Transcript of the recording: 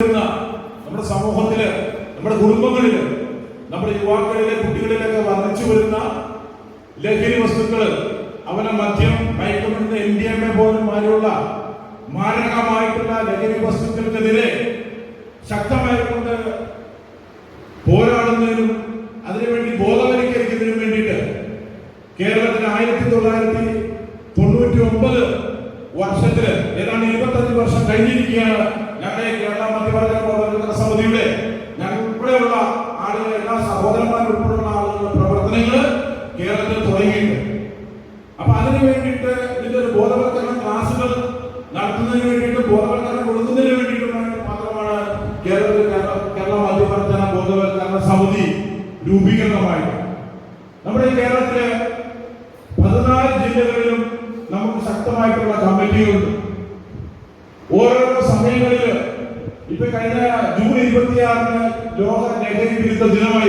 നമ്മുടെ സമൂഹത്തില്, നമ്മുടെ കുടുംബങ്ങളില്, നമ്മുടെ യുവാക്കളിലെ കുട്ടികളിലൊക്കെ വർദ്ധിച്ചു വരുന്ന ലഹരി വസ്തുക്കള്, അവനെ മദ്യം, മയക്കുമരുന്ന്, MDMA പോലും മാറിയുള്ള മാരകമായിട്ടുള്ള ലഹരി വസ്തുക്കൾക്കെതിരെ ശക്തമായിക്കൊണ്ട് പോരാടുന്നതിനും അതിനുവേണ്ടി ബോധവൽക്കരിക്കുന്നതിനും വേണ്ടിയിട്ട് കേരളത്തിൽ 1999 വർഷത്തില് ഏതാണ്ട് 25 വർഷം കഴിഞ്ഞിരിക്കുകയാണ്. ഞങ്ങളെ കേരള മദ്യവർഗ ബോധവൽക്കരണ സമിതിയുടെ ഞങ്ങൾ ഉൾപ്പെടെയുള്ള ആളുകൾ, എല്ലാ സഹോദരന്മാരും ഉൾപ്പെടെയുള്ള ആളുകളുടെ പ്രവർത്തനങ്ങൾ കേരളത്തിൽ തുടങ്ങിയിട്ടുണ്ട്. അപ്പൊ അതിനു വേണ്ടിയിട്ട് ഇതിന്റെ ഒരു ബോധവൽക്കരണ ക്ലാസുകൾ നടത്തുന്നതിന് വേണ്ടിയിട്ട്, ബോധവൽക്കരണം കൊടുക്കുന്നതിന് വേണ്ടിയിട്ടുമായിട്ട് മാത്രമാണ് കേരള മദ്യവർഗ ബോധവൽക്കരണ സമിതി രൂപീകരണമായിട്ട്. നമ്മുടെ കേരളത്തിലെ 14 ജില്ലകളിലും നമുക്ക് ശക്തമായിട്ടുള്ള കമ്മിറ്റികളുണ്ട്. ഓരോരോ സമയങ്ങളിൽ ഇപ്പൊ കഴിഞ്ഞ ജൂൺ 26 ലോക ലഹരി വിരുദ്ധ ദിനമായി.